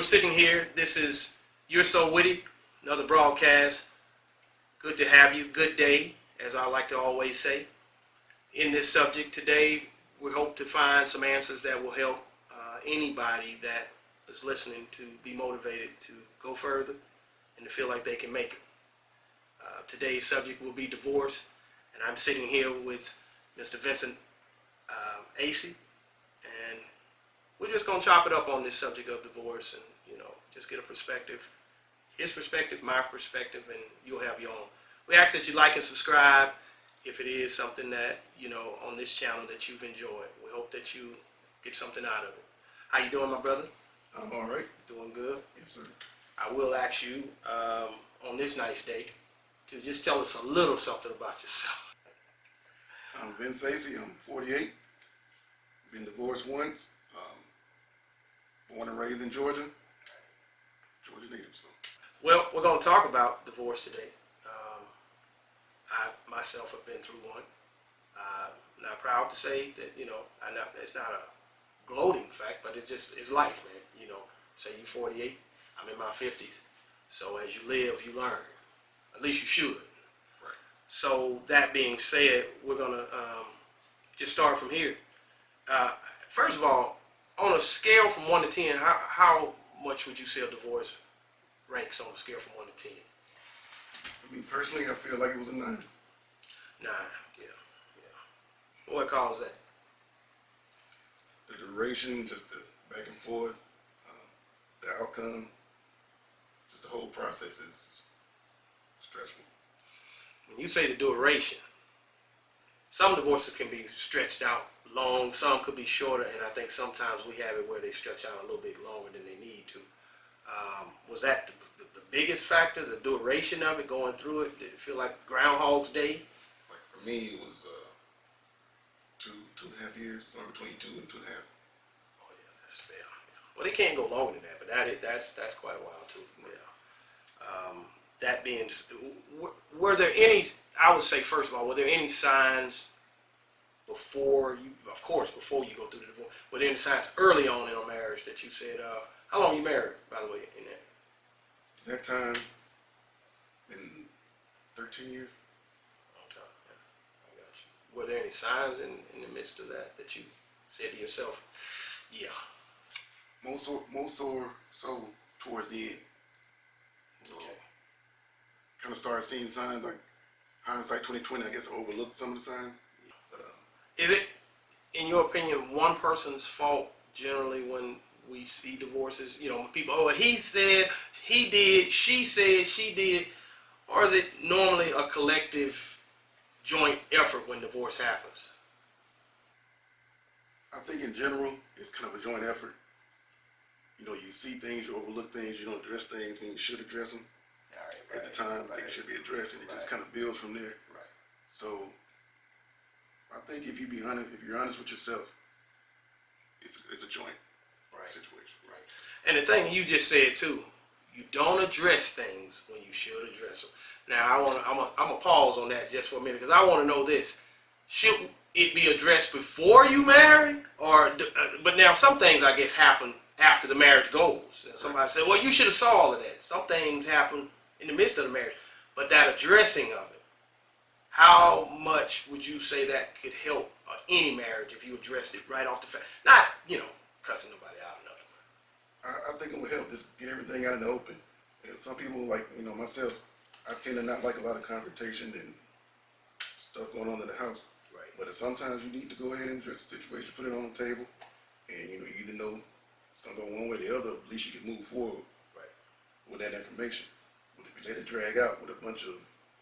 we're sitting here. This is You're So Witty, another broadcast. Good to have you. Good day, as I like to always say. In this subject today, we hope to find some answers that will help anybody that is listening to be motivated to go further and to feel like they can make it. Today's subject will be divorce, and I'm sitting here with Mr. Vincent Acey, and we're just going to chop it up on this subject of divorce and, just get a perspective, his perspective, my perspective, and you'll have your own. We ask that you like and subscribe if it is something that, on this channel that you've enjoyed. We hope that you get something out of it. How you doing, my brother? I'm all right. Doing good? Yes, sir. I will ask you on this nice day to just tell us a little something about yourself. I'm Vince Acey. I'm 48. Been divorced once. Born and raised in Georgia. Georgia native, so. Well, we're going to talk about divorce today. I myself have been through one. I'm not proud to say that, it's not a gloating fact, but it's life, man. Say you're 48, I'm in my 50s. So as you live, you learn. At least you should. Right. So that being said, we're going to just start from here. First of all, on a scale from 1 to 10, how much would you say a divorce ranks on a scale from 1 to 10? I mean, personally, I feel like it was a 9. 9, yeah. What caused that? The duration, just the back and forth, the outcome, just the whole process is stressful. When you say the duration, some divorces can be stretched out long, some could be shorter, and I think sometimes we have it where they stretch out a little bit longer than they need to. Was that the biggest factor, the duration of it, going through it? Did it feel like Groundhog's Day? Like for me, it was 2.5 years, somewhere between 2 and 2.5. Oh yeah, that's fair. Well, they can't go longer than that, but that's quite a while too. Yeah. That being, were there any? I would say first of all, were there any signs before you? Of course, before you go through the divorce, were there any signs early on in our marriage that you said, "How long you married, by the way?" In that. That time, in 13 years. Long time. Yeah, I got you. Were there any signs in the midst of that you said to yourself, "Yeah"? Most so towards the end. So, Okay. kind of started seeing signs like hindsight 2020. I guess I overlooked some of the signs. But, Is it, in your opinion, one person's fault generally when we see divorces? People, oh, he said, he did, she said, she did, or is it normally a collective joint effort when divorce happens? I think in general, it's kind of a joint effort. You see things, you overlook things, you don't address things when you should address them. Right, at the time, they should be addressed, and it just kind of builds from there. Right. So, I think if you're honest with yourself, it's a joint situation. Right. And the thing you just said too, you don't address things when you should address them. Now, I'm gonna pause on that just for a minute because I want to know this: should it be addressed before you marry, or? But now some things I guess happen after the marriage goes. And somebody said, "Well, you should have saw all of that." Some things happen in the midst of the marriage, but that addressing of it, how much would you say that could help any marriage if you addressed it right off the bat? Not, cussing nobody out or nothing. I think it would help just get everything out in the open. And some people, like myself, I tend to not like a lot of confrontation and stuff going on in the house. Right. But sometimes you need to go ahead and address the situation, put it on the table, and you either know it's gonna go one way or the other. At least you can move forward with that information. But if you let it drag out with a bunch of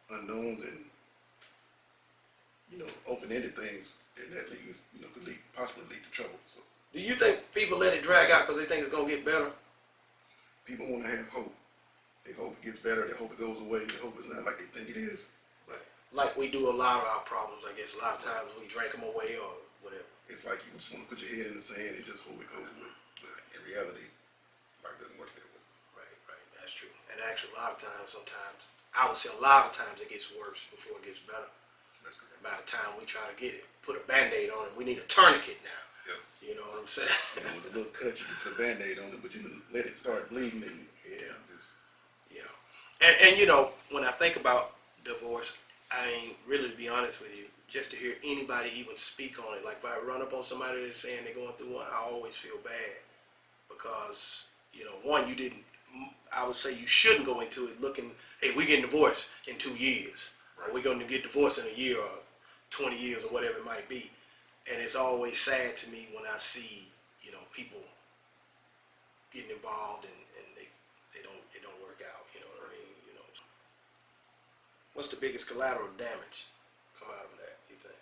unknowns and open-ended things, then that leads could possibly lead to trouble. So. Do you think people let it drag out because they think it's gonna get better? People want to have hope. They hope it gets better. They hope it goes away. They hope it's not like they think it is. But like we do a lot of our problems, I guess. A lot of times we drink them away or whatever. It's like you just want to put your head in the sand and just hope it goes away. But in reality, life doesn't work that way. Right. That's true. And actually, sometimes, I would say a lot of times it gets worse before it gets better. That's correct. By the time we try to get it, put a Band-Aid on it, we need a tourniquet now. Yep. You know what I'm saying? If it was a little cut, you could put a Band-Aid on it, but you can let it start bleeding and just, Yeah. And you know, when I think about divorce, I ain't really, to be honest with you, just to hear anybody even speak on it, like if I run up on somebody that's saying they're going through one, I always feel bad because, you know, one, you didn't, I would say you shouldn't go into it looking, hey, we're getting divorced in 2 years, or we're going to get divorced in a year or 20 years or whatever it might be. And it's always sad to me when I see, you know, people getting involved and it don't work out, you know what I mean? You know, what's the biggest collateral damage come out of that, you think?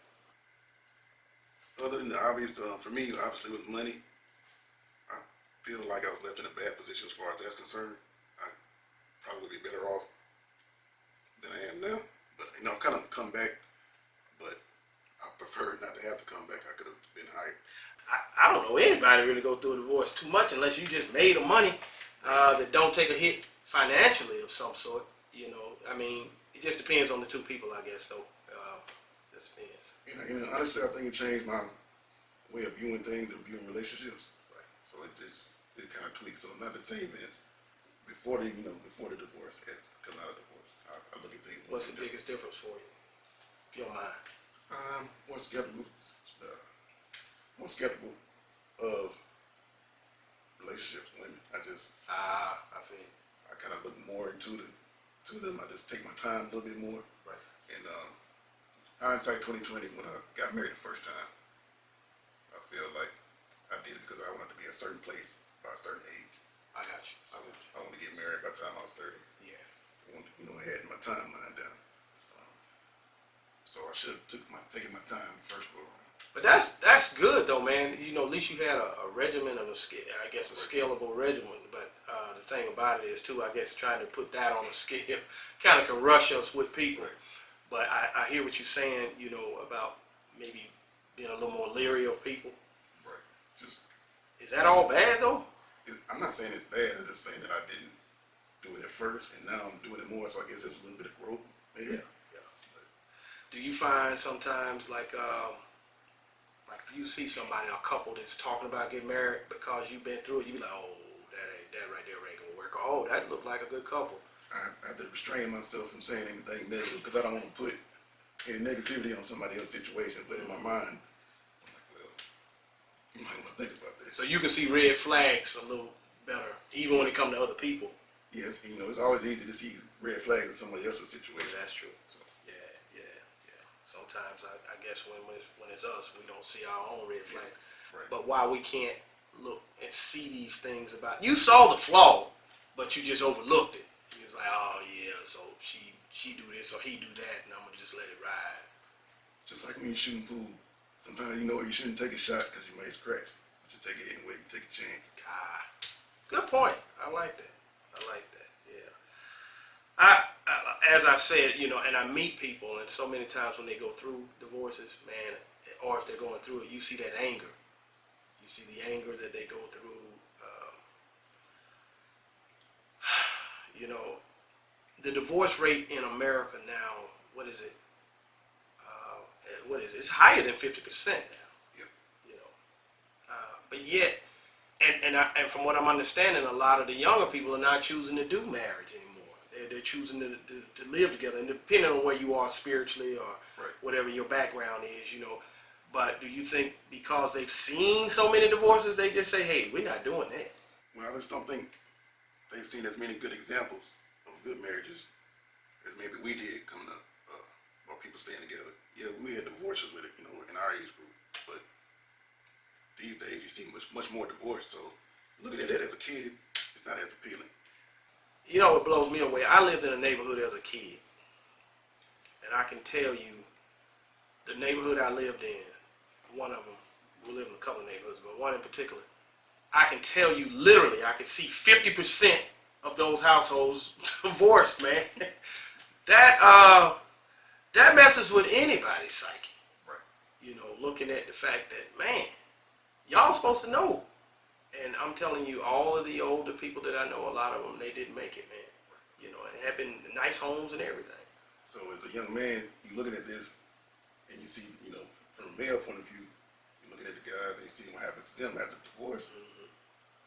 other than the obvious, for me, obviously with money, I feel like I was left in a bad position as far as that's concerned. I probably would be better off than I am now. But, you know, I've kind of come back, but I prefer not to have to come back. I could have been hired. I don't know anybody really go through a divorce too much unless you just made the money that don't take a hit financially of some sort. You know, I mean, it just depends on the two people, I guess, though. Just depends. You know, honestly, I think it changed my way of viewing things and viewing relationships. Right. So it kind of tweaks. So not the same events before the divorce as come out of divorce. I look at things. What's the biggest difference for you, if you don't mind? More skeptical of relationships, women. I feel you. kind of look more into them. I just take my time a little bit more. Right. And hindsight 2020, when I got married the first time, I feel like I did it because I wanted to be at a certain place by a certain age. I got you. I wanted to get married by the time I was 30. Yeah. I had my timeline down. So I should have taken my time first go around. But that's good though, man. You know, at least you had a regimen of I guess a scalable regimen. But the thing about it is too, I guess trying to put that on a scale kind of can rush us with people. Right. But I hear what you're saying, you know, about maybe being a little more leery of people. Right. Is that all bad though? I'm not saying it's bad. I'm just saying that I didn't do it at first, and now I'm doing it more. So I guess it's a little bit of growth, maybe. Yeah. Do you find sometimes like if you see somebody, a couple that's talking about getting married because you've been through it, you be like, oh, that right there ain't gonna work. Oh, that looked like a good couple. I have to restrain myself from saying anything negative because I don't want to put any negativity on somebody else's situation. But in my mind, I'm like, well, you might want to think about this. So you can see red flags a little better, even when it comes to other people. Yes, you know, it's always easy to see red flags in somebody else's situation. Yeah, that's true. So, yeah. Sometimes I guess when it's us, we don't see our own red flags. Right. But why we can't look and see these things about you saw the flaw, but you just overlooked it. You was like, oh yeah, so she do this or he do that, and I'm gonna just let it ride. It's just like when you're shooting pool. Sometimes you know you shouldn't take a shot because you may scratch, but you take it anyway. You take a chance. God, good point. I like that. Yeah. As I've said, you know, and I meet people, and so many times when they go through divorces, man, or if they're going through it, you see that anger. You see the anger that they go through. You know, the divorce rate in America now, what is it? It's higher than 50% now. Yep. You know, but yet, and from what I'm understanding, a lot of the younger people are not choosing to do marriage anymore. They're choosing to live together, and depending on where you are spiritually or Right. whatever your background is, you know. But do you think because they've seen so many divorces, they just say, hey, we're not doing that? Well, I just don't think they've seen as many good examples of good marriages as maybe we did coming up, or people staying together. Yeah, we had divorces with it, you know, in our age group, but these days you see much more divorce. So looking at that as a kid, it's not as appealing. You know what blows me away? I lived in a neighborhood as a kid, and I can tell you, the neighborhood I lived in, one of them, we lived in a couple of neighborhoods, but one in particular, I can tell you literally, I could see 50% of those households divorced, man. That messes with anybody's psyche. Right. You know, looking at the fact that, man, y'all supposed to know. And I'm telling you, all of the older people that I know, a lot of them, they didn't make it, man. You know, and it happened in nice homes and everything. So as a young man, you looking at this, and you see, you know, from a male point of view, you looking at the guys and you see what happens to them after the divorce.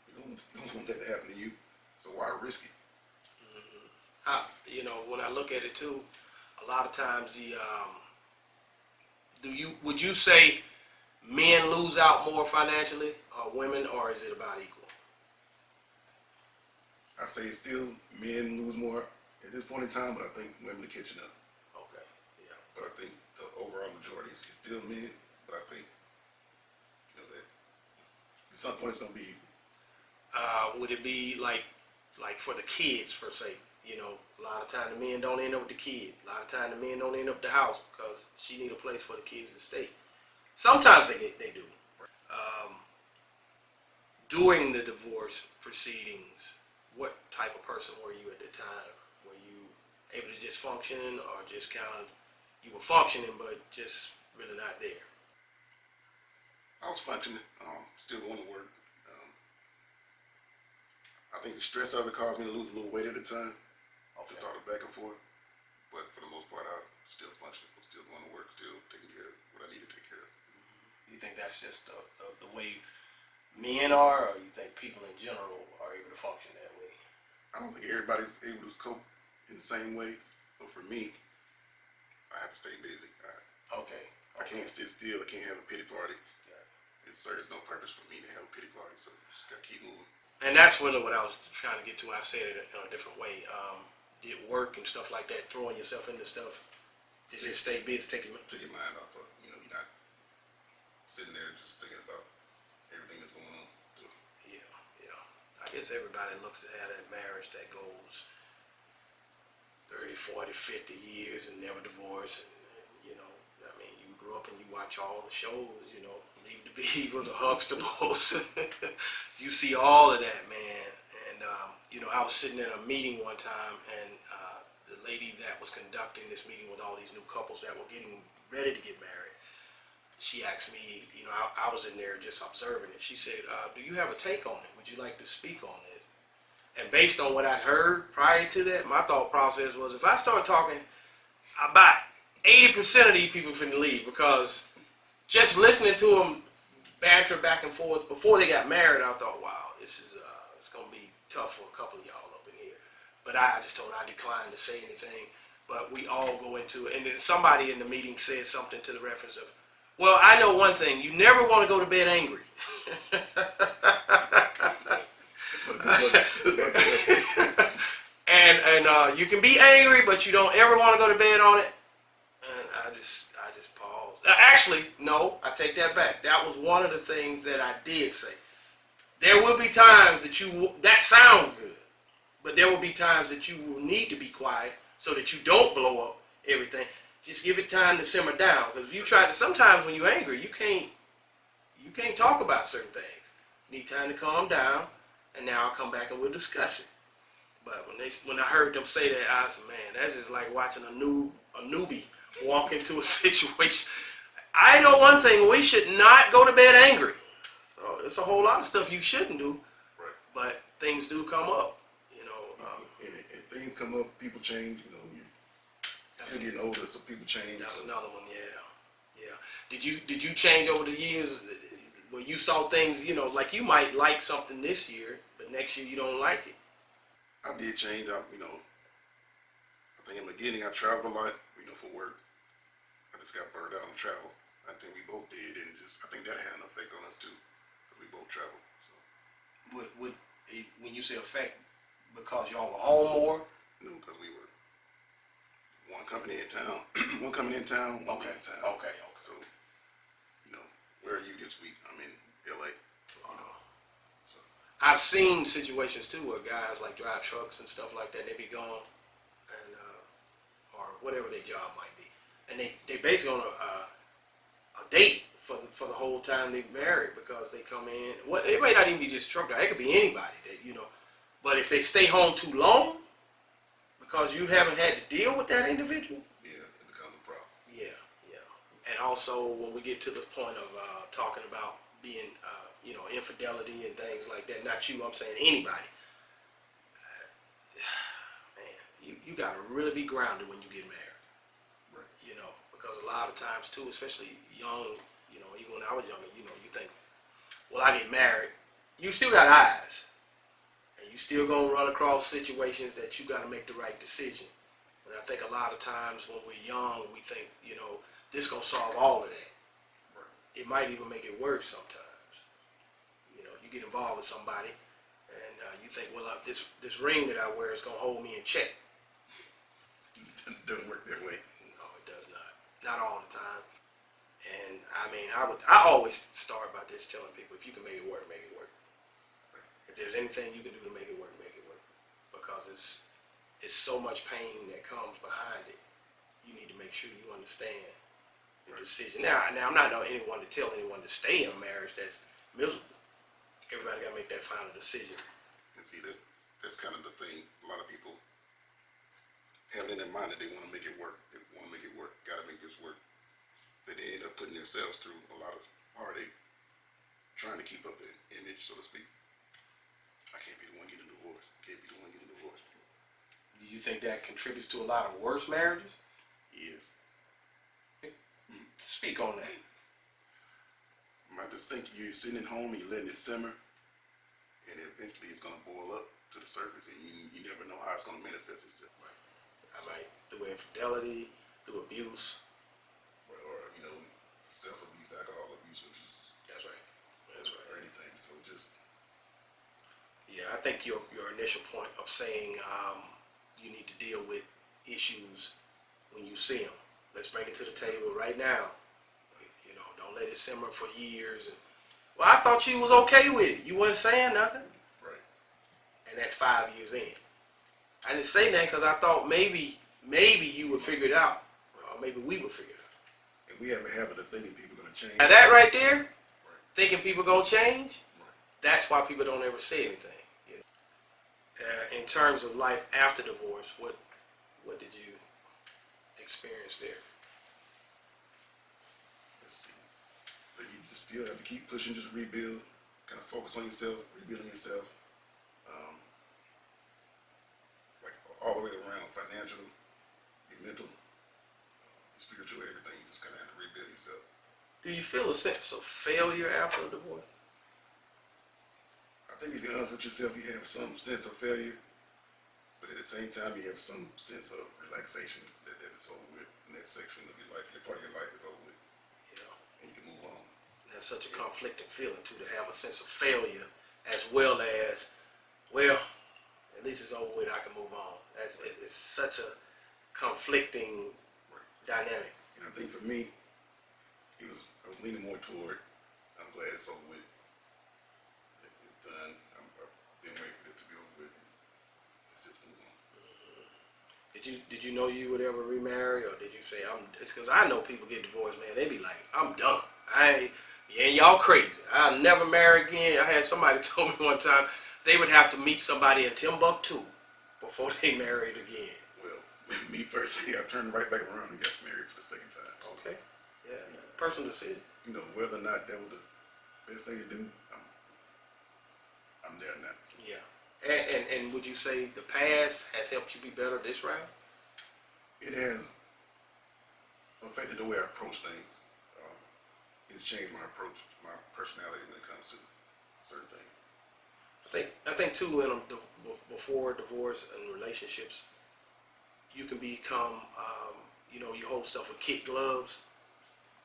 You don't want that to happen to you. So why risk it? When I look at it too, a lot of times would you say men lose out more financially, or women, or is it about equal? I say still men lose more at this point in time, but I think women are catching up. Okay, yeah. But I think the overall majority is still men. But I think that at some point it's gonna be equal. Would it be like for the kids, per se? A lot of time the men don't end up with the kid. A lot of time the men don't end up with the house because she need a place for the kids to stay. Sometimes they do. During the divorce proceedings, what type of person were you at the time? Were you able to just function, or just kind of, you were functioning but just really not there? I was functioning, still going to work. I think the stress of it caused me to lose a little weight at the time. Okay. Just all the back and forth. But for the most part, I was still functioning. I was still going to work, still taking care of what I needed to take care of. You think that's just the way men are, or you think people in general are able to function that way? I don't think everybody's able to cope in the same way. But for me, I have to stay busy. Okay. I can't sit still. I can't have a pity party. Yeah. It serves no purpose for me to have a pity party. So just got to keep moving. And that's really what I was trying to get to. I said it in a different way. Did work and stuff like that, throwing yourself into stuff, to just stay busy, take your mind off of, you're not sitting there just thinking about everything that's going on. So. Yeah. I guess everybody looks to have that marriage that goes 30, 40, 50 years and never divorce. And you grew up and you watch all the shows, Leave the Beaver, the Huxtables. You see all of that, man. And, I was sitting in a meeting one time, and the lady that was conducting this meeting with all these new couples that were getting ready to get married, she asked me, I was in there just observing it. She said, do you have a take on it? Would you like to speak on it? And based on what I heard prior to that, my thought process was, if I start talking, about 80% of these people finna leave, because just listening to them banter back and forth before they got married, I thought, wow, this is it's gonna be tough for a couple of y'all up in here. But I just told her I declined to say anything. But we all go into it, and then somebody in the meeting said something to the reference of, well, I know one thing: you never want to go to bed angry. and you can be angry, but you don't ever want to go to bed on it. And I just paused. Actually, no, I take that back. That was one of the things that I did say. There will be times that sound good, but there will be times that you will need to be quiet so that you don't blow up everything. Just give it time to simmer down. Because if you try to, sometimes when you're angry, you can't talk about certain things. You need time to calm down, and now I'll come back and we'll discuss it. But when I heard them say that, I said, man, that's just like watching a newbie walk into a situation. I know one thing: we should not go to bed angry. So it's a whole lot of stuff you shouldn't do, right. But things do come up. And things come up, people change. You're still getting older, so people change. That's another one, yeah. Did you change over the years where you saw things, like you might like something this year, but next year you don't like it? I did change. I think in the beginning I traveled a lot, for work. I just got burned out on travel. I think we both did, and I think that had an effect on us too, because we both traveled. So. When you say effect, because y'all were home more? No, because we were one coming in town, one coming in town, one in town. Okay. So, where are you this week? I'm in LA. So. I've seen situations too where guys like drive trucks and stuff like that. They be gone, and or whatever their job might be, and they basically on a date for the whole time they married, because they come in. Well, it may not even be just truck driver. It could be anybody that. But if they stay home too long, because you haven't had to deal with that individual, yeah, it becomes a problem. Yeah. And also when we get to the point of talking about being, infidelity and things like that. Not you, I'm saying anybody. Man, you got to really be grounded when you get married. Right. Because a lot of times too, especially young, even when I was younger, you know, you think, well, I get married. You still got eyes. And you still going to run across situations that you got to make the right decision. And I think a lot of times when we're young, we think, you know, this going to solve all of that. It might even make it worse sometimes. You know, you get involved with somebody and you think, well, this ring that I wear is going to hold me in check. It doesn't work that way. No, it does not. Not all the time. And I mean, I always start by this telling people, if you can make it work, make it work. If there's anything you can do to make it work, make it work. Because it's so much pain that comes behind it. You need to make sure you understand the decision. Now I'm not anyone to tell anyone to stay in a marriage that's miserable. Everybody got to make that final decision. And see, that's kind of the thing. A lot of people have it in their mind that they want to make it work. They want to make it work. Got to make this work. But they end up putting themselves through a lot of heartache trying to keep up the image, so to speak. I can't be the one getting a divorce. Can't be the one getting a divorce. Do you think that contributes to a lot of worse marriages? Yes. Speak on that. I just think you're sitting at home and you're letting it simmer, and eventually it's going to boil up to the surface, and you never know how it's going to manifest itself. Right. I might through infidelity, through abuse. Or self-abuse, alcohol abuse, which is That's right. That's right. or anything. So just Yeah, I think your initial point of saying you need to deal with issues when you see them. Let's bring it to the table right now. You know, don't let it simmer for years. Well, I thought you was okay with it. You wasn't saying nothing. right. And that's 5 years in. I didn't say that because I thought maybe you would figure it out. Or maybe we would figure it out. And we have a habit of thinking people are going to change. Now that right there, Right. thinking people gonna change, Right. that's why people don't ever say anything. You know? In terms of life after divorce, what did you experience there? Let's see. But you just still have to keep pushing, just rebuild, kind of focus on yourself, rebuilding yourself. Like all the way around, financial, your mental, your spiritual, everything. You just kind of have to rebuild yourself. Do you feel a sense of failure after a divorce? I think if you're honest with yourself, you have some sense of failure, but at the same time, you have some sense of relaxation that it's over with. And that section of your life, that part of your life is over with, You know, and you can move on. that's such a conflicting feeling too, to have a sense of failure as well as, well, at least it's over with, I can move on. It's such a conflicting dynamic. And I think for me, I was leaning more toward, I'm glad it's over with. It's done. I've been waiting for it to be over with. Let's just move on. Did you know you would ever remarry, or did you say it's because I know people get divorced, man, they be like, I'm done. Y'all crazy. I'll never marry again. I had somebody tell me one time they would have to meet somebody in Timbuktu before they married again. Well, me personally, I turned right back around and got married for the second time. So, Okay. Yeah. Personal decision. Whether or not that was the best thing to do, I'm there now. So. Yeah. And would you say the past has helped you be better this round? It has affected the way I approach things. It's changed my approach, my personality when it comes to certain things. I think too, before divorce and relationships, you can become, you hold stuff with kid gloves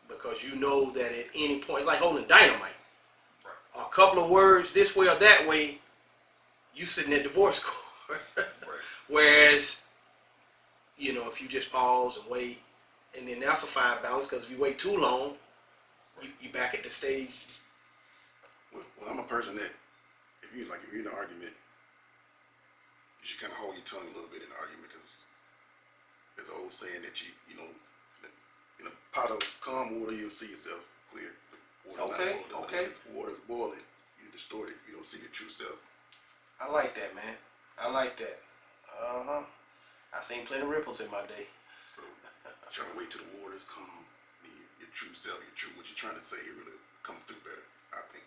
because you know that at any point, it's like holding dynamite. Right. A couple of words this way or that way, you sitting at divorce court. Right. Whereas, if you just pause and wait, and then that's a fine balance because if you wait too long, you back at the stage. Well, I'm a person that if you're in an argument, you should kind of hold your tongue a little bit in the argument because there's an old saying that in a pot of calm water you'll see yourself clear. The water Okay, not boiling, okay. But if the water's boiling, you distort it. You don't see your true self. I like that, man. I like that. I seen plenty of ripples in my day. So trying to wait till the water's calm, your true self, what you're trying to say, really come through better. I think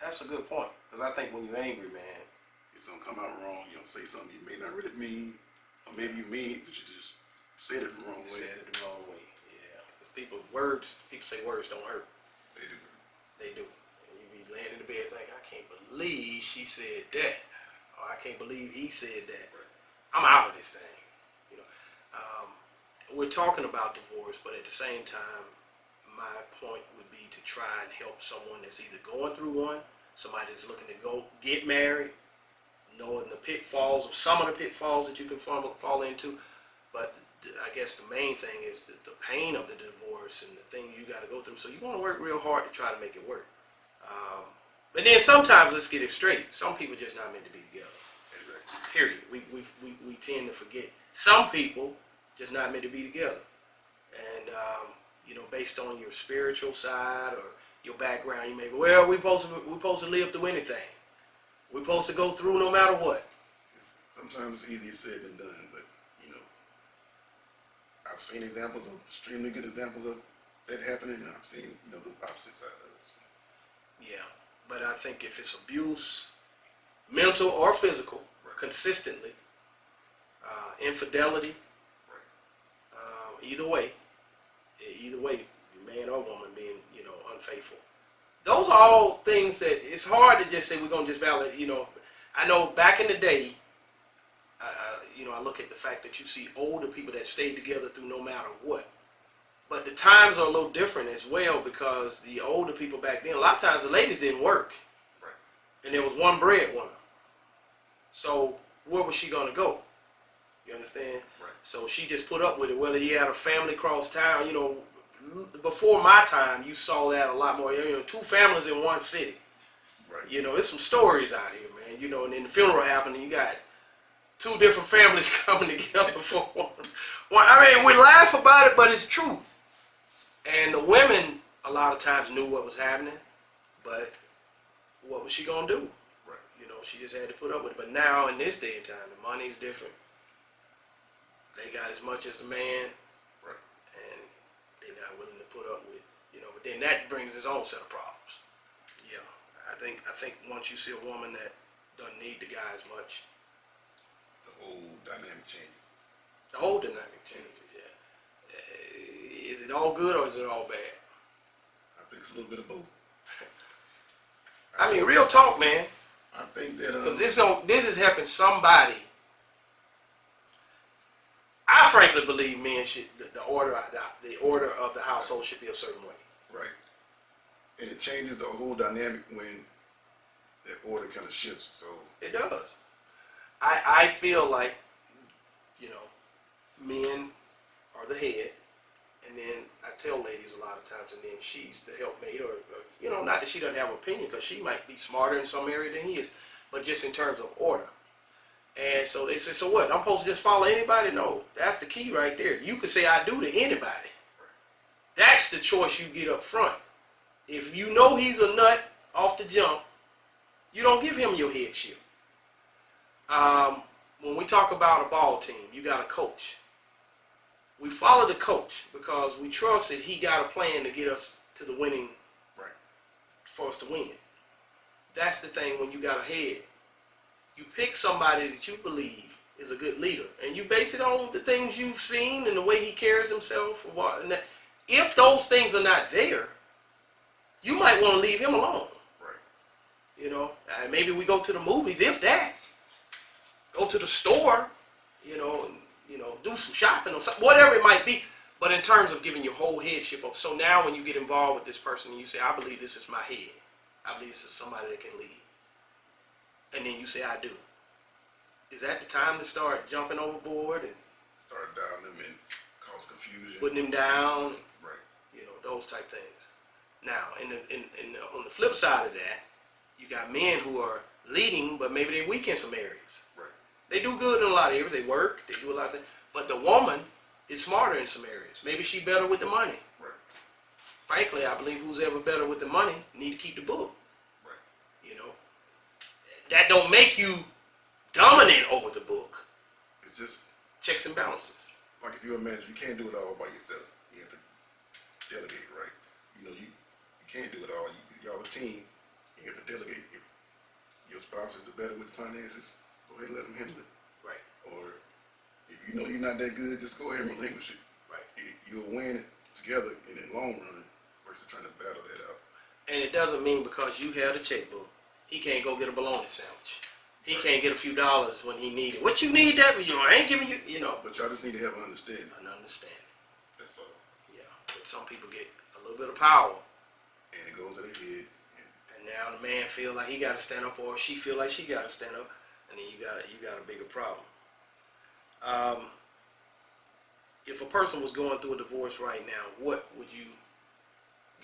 That's a good point because I think when you're angry, man, it's gonna come out wrong. You don't say something you may not really mean, or maybe you mean it, but you just said it the wrong way. said it the wrong way. Yeah. People say words don't hurt. They do. They do. And you be laying in the bed thinking, I can't believe she said that. Or I can't believe he said that. Right. I'm out of this thing. You know, we're talking about divorce, but at the same time, my point would be to try and help someone that's either going through one, somebody that's looking to go get married, knowing the pitfalls, or some of the pitfalls that you can fall into. But I guess the main thing is the pain of the divorce and the thing you got to go through. So you want to work real hard to try to make it work. But then sometimes, let's get it straight, some people just not meant to be together. Exactly. Period. We tend to forget. Some people just not meant to be together. And, based on your spiritual side or your background, you may go, well, we're supposed to live through anything. We're supposed to go through no matter what. Sometimes it's easier said than done, but, I've seen examples of, extremely good examples of that happening, and I've seen, the opposite side of it. Yeah, but I think if it's abuse, mental or physical, Right. consistently, infidelity, Right. either way, man or woman being, unfaithful. Those are all things that it's hard to just say we're going to just validate, I know back in the day, I look at the fact that you see older people that stayed together through no matter what. But the times are a little different as well, because the older people back then, a lot of times the ladies didn't work. Right. And there was one breadwinner. So where was she going to go? You understand? Right. So she just put up with it, whether he had a family across town. Before my time, you saw that a lot more. Two families in one city. Right. There's some stories out here, man. And then the funeral happened, and you got two different families coming together for one. We laugh about it, but it's true. And the women, a lot of times, knew what was happening, but what was she gonna do? Right. She just had to put up with it. But now, in this day and time, the money's different. They got as much as the man, Right. and they're not willing to put up with, But then that brings its own set of problems. Yeah, I think once you see a woman that doesn't need the guy as much, The whole dynamic changes. the whole dynamic changes. Yeah, is it all good or is it all bad? I think it's a little bit of both. Real talk, man. I think that Because this is helping somebody. I frankly believe men should the order of the household should be a certain way. right, and it changes the whole dynamic when that order kind of shifts. So It does. I feel like, men are the head, and then I tell ladies a lot of times, and then she's the helpmate, or not that she doesn't have an opinion, because she might be smarter in some area than he is, but just in terms of order. And so they say, so what? I'm supposed to just follow anybody? No, that's the key right there. You can say I do to anybody. That's the choice you get up front. If you know he's a nut off the jump, you don't give him your headship. When we talk about a ball team, you got a coach. We follow the coach because we trust that he got a plan to get us to the winning, right, for us to win. That's the thing when you got a head. You pick somebody that you believe is a good leader, and you base it on the things you've seen and the way he carries himself. If those things are not there, you might want to leave him alone. right, Maybe we go to the movies, if that. Go to the store, do some shopping or something, whatever it might be. But in terms of giving your whole headship up, so now when you get involved with this person and you say, I believe this is my head, I believe this is somebody that can lead, and then you say, I do. Is that the time to start jumping overboard and start dialing them and cause confusion, putting him down? right, Those type things. Now, on the flip side of that, you got men who are leading, but maybe they're weak in some areas. right, They do good in a lot of areas. They work. They do a lot of things. But the woman is smarter in some areas. Maybe she better with the money. right, Frankly, I believe who's ever better with the money need to keep the book. right, That don't make you dominant over the book. it's just Checks and balances. like if you're a manager, you can't do it all by yourself. You have to delegate, right? You can't do it all. Y'all a team. You have to delegate. If your spouse is the better with finances, go ahead and let them handle it. Right. Or if you know you're not that good, just go ahead and relinquish it. Right. You'll win it together in the long run versus trying to battle that out. And it doesn't mean because you have the checkbook, he can't go get a bologna sandwich. He can't get a few dollars when he need it. What you need that? I ain't giving you, But y'all just need to have an understanding. An understanding. That's all. Yeah. But some people get a little bit of power. And it goes to their head. And now the man feel like he got to stand up, or she feel like she got to stand up, and then you got a bigger problem. If a person was going through a divorce right now, what would you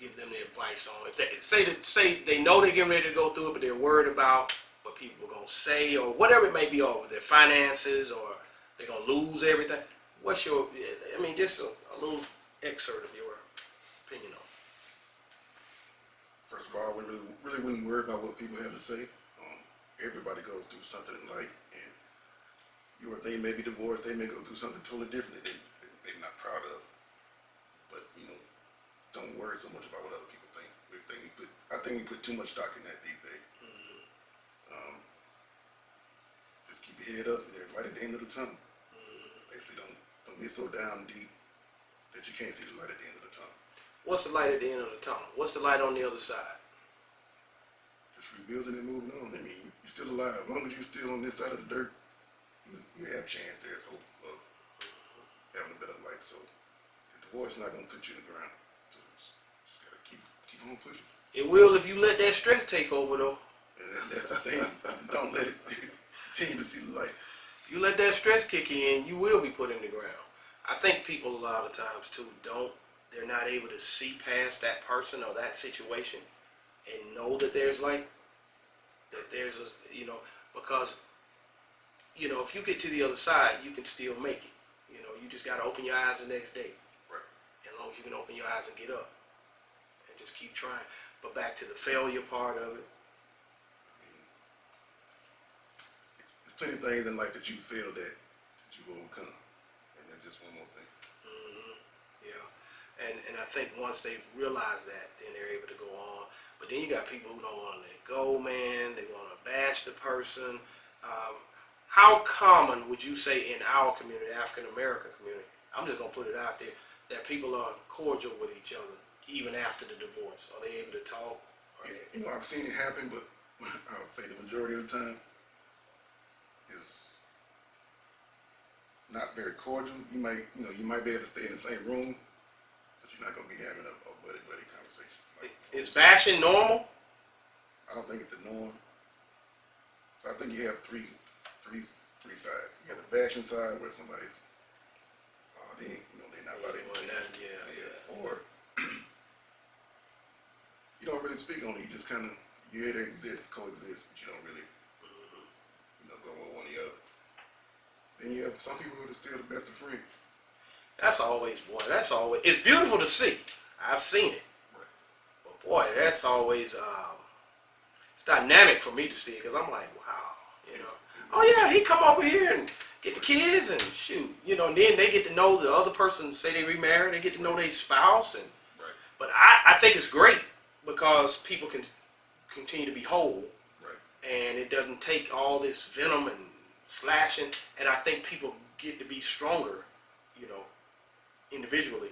give them the advice on? If they say they know they're getting ready to go through it, but they're worried about what people are gonna say, or whatever it may be, or their finances, or they're gonna lose everything. What's your? Just a little excerpt of your opinion on it. First of all, we really wouldn't worry about what people have to say. Everybody goes through something in life, and you or they may be divorced. They may go through something totally different that they're not proud of. But don't worry so much about what other people think. I think we put too much stock in that these days. Just keep your head up, and there's light at the end of the tunnel. Basically, don't get so down deep that you can't see the light at the end of the tunnel. What's the light at the end of the tunnel? What's the light on the other side? Just rebuilding and moving on. You're still alive. As long as you're still on this side of the dirt, you have a chance. There's hope of having a better life. So the divorce is not going to put you in the ground. So just got to keep on pushing. It will if you let that stress take over, though. And that's the thing. Don't let it continue to see the light. You let that stress kick in, you will be put in the ground. I think people a lot of times too they're not able to see past that person or that situation and know that there's because if you get to the other side, you can still make it. You just got to open your eyes the next day. Right. As long as you can open your eyes and get up and just keep trying. But back to the failure part of it. There's plenty of things in life that you failed at that you overcome. And then just one more thing. Yeah. And I think once they've realized that, then they're able to go on. But then you got people who don't want to let go, man. They want to bash the person. How common would you say in our community, African American community, I'm just going to put it out there, that people are cordial with each other even after the divorce? Are they able to talk? I've seen it happen, but I'll say the majority of the time is not very cordial. You might be able to stay in the same room, but you're not going to be having a buddy conversation. Is bashing normal? I don't think it's the norm. So I think you have three sides. You have the bashing side where somebody's, they're not about it. Yeah. Or you don't really speak on it. You just kind of, you're here to coexist, but you don't really, go with one or the other. Then you have some people who are still the best of friends. It's beautiful to see. I've seen it. Right. But boy, that's always, it's dynamic for me to see it because I'm like, wow, Oh yeah, he come over here and get the kids and shoot, and then they get to know the other person, say they remarried, they get to know their spouse. Right. But I think it's great because people can continue to be whole. Right. And it doesn't take all this venom and slashing, and I think people get to be stronger, individually,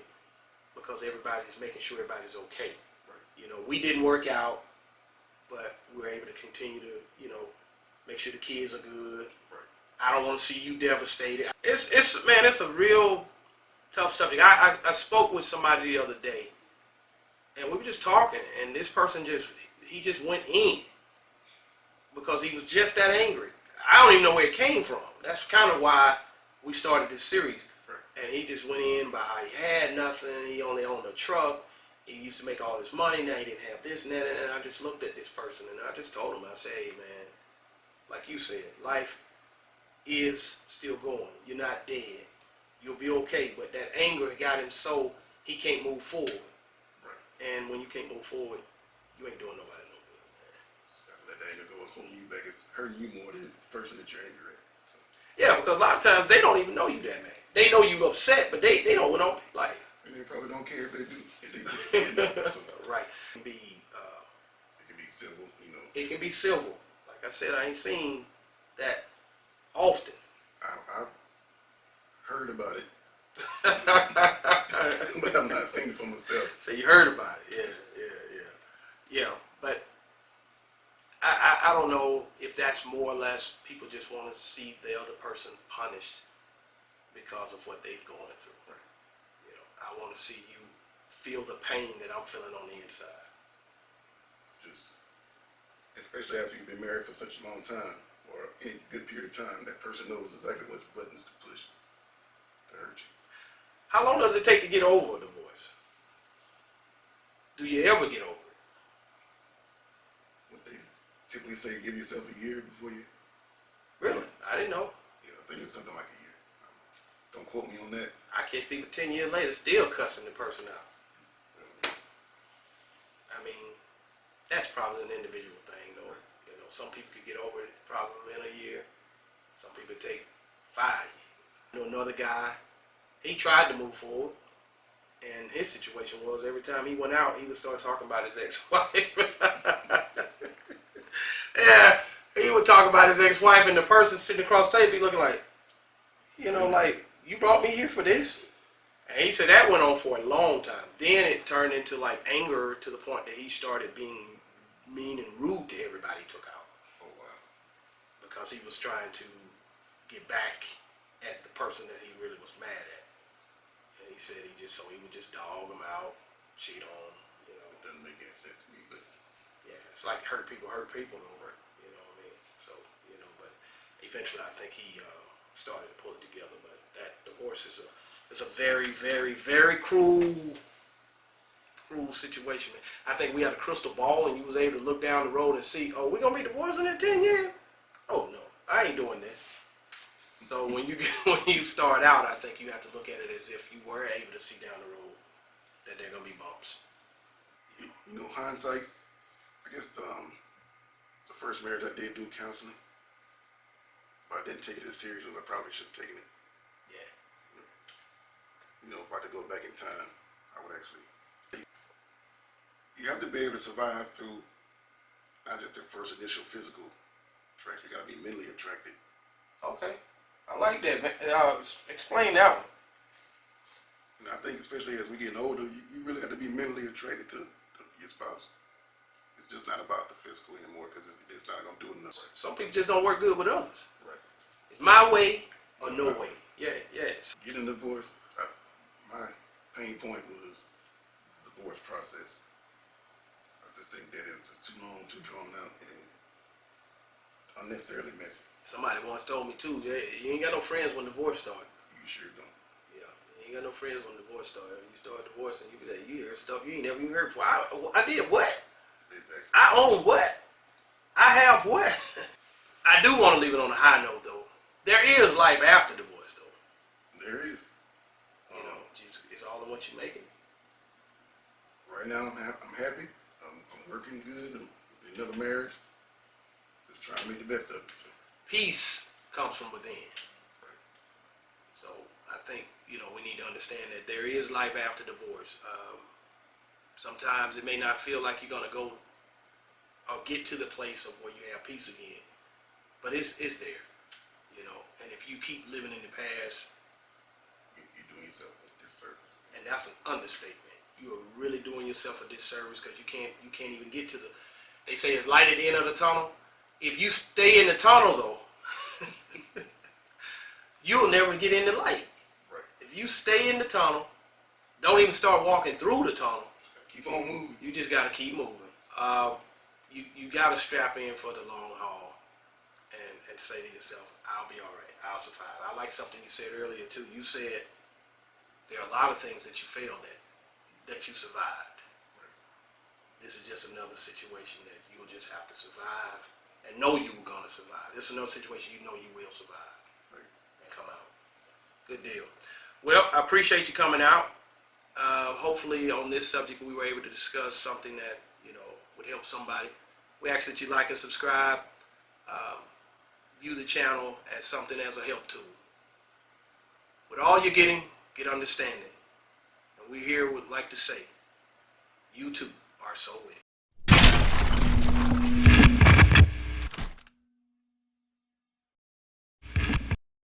because everybody's making sure everybody's okay. Right. We didn't work out, but we're able to continue to, make sure the kids are good. Right. I don't want to see you devastated. It's a real tough subject. I spoke with somebody the other day, and we were just talking, and this person just went in because he was just that angry. I don't even know where it came from. That's kind of why we started this series. Right. And he just went in by how he had nothing. He only owned a truck. He used to make all this money. Now he didn't have this and that. And I just looked at this person and I just told him, I said, hey man, like you said, life is still going. You're not dead. You'll be okay. But that anger got him so he can't move forward. Right. And when you can't move forward, you ain't doing nobody no good, man. Just gotta let that anger go. It's holding you back. It's hurting you more than the person that you're angry at. So. Yeah, because a lot of times they don't even know you that man. They know you upset, but they don't know life. And they probably don't care if they do. So, Right. it can be civil, It can be civil. Like I said, I ain't seen that often. I've heard about it, but I'm not seeing it for myself. So you heard about it, yeah. Yeah, but I don't know if that's more or less people just want to see the other person punished because of what they've gone through. Right. You know, I want to see you feel the pain that I'm feeling on the inside. Just, especially after you've been married for such a long time, or any good period of time, that person knows exactly which buttons to push to hurt you. How long does it take to get over a divorce? Do you ever get over it? What they typically say, give yourself a year before you. Really? I didn't know. Yeah, I think it's something like a year. Don't quote me on that. I catch people 10 years later still cussing the person out. I mean, that's probably an individual thing, though. You know, some people could get over it probably in a year. Some people take 5 years. You know, another guy, he tried to move forward, and his situation was every time he went out, he would start talking about his ex-wife. Yeah, he would talk about his ex-wife, and the person sitting across the table be looking like, you know, like, you brought me here for this? And he said that went on for a long time. Then it turned into like anger to the point that he started being mean and rude to everybody he took out. Oh, wow. Because he was trying to get back at the person that he really was mad at. And he said he would just dog him out, cheat on him, you know. It doesn't make any sense to me, but Yeah, it's like hurt people over, you know what I mean? So, you know, but eventually I think he started to pull it together. But that divorce is a very, very, very cruel situation. I think we had a crystal ball and you was able to look down the road and see, oh, we're going to be divorcing in 10 years? Oh, no, I ain't doing this. So when you start out, I think you have to look at it as if you were able to see down the road that there are going to be bumps. you know, hindsight. I guess the first marriage I did do counseling, but I didn't take it as serious as I probably should have taken it. Yeah. You know, if I could go back in time, I would actually. You have to be able to survive through not just the first initial physical attraction. You got to be mentally attracted. Okay. I like that. Explain that one. And I think especially as we getting older, you really have to be mentally attracted to your spouse. It's just not about the physical anymore because it's not going to do enough. Some people just don't work good with others. Right. It's my way or no way. Yeah, yes. Getting a divorce, my pain point was the divorce process. I just think that it was just too long, too drawn out, and unnecessarily messy. Somebody once told me too, yeah, you ain't got no friends when divorce starts. You sure don't. Yeah, you ain't got no friends when divorce starts. You start divorcing, you be like, you hear stuff you ain't never even heard before. I did what? Exactly. I own what? I have what? I do want to leave it on a high note though. There is life after divorce though. There is. You know, it's all in what you make it. Right now, I'm happy. I'm working good. I'm in another marriage. Just trying to make the best of it. So. Peace comes from within. Right. So I think, you know, we need to understand that there is life after divorce. Sometimes it may not feel like you're going to go or get to the place of where you have peace again. But it's there, you know. And if you keep living in the past, You're doing yourself a disservice. and that's an understatement. You are really doing yourself a disservice because you can't even get to the. They say it's light at the end of the tunnel. If you stay in the tunnel though, you'll never get in the light. Right. If you stay in the tunnel, don't even start walking through the tunnel. Keep on moving. You just got to keep moving. You got to strap in for the long haul and say to yourself, I'll be all right. I'll survive. I like something you said earlier too. You said there are a lot of things that you failed at that you survived. This is just another situation that you'll just have to survive and know you were going to survive. This is another situation you know you will survive and come out. Good deal. Well, I appreciate you coming out. Hopefully on this subject we were able to discuss something that, you know, would help somebody. We ask that you like and subscribe. View the channel as something as a help tool. With all you're getting, get understanding. And we here would like to say, you too are so witty.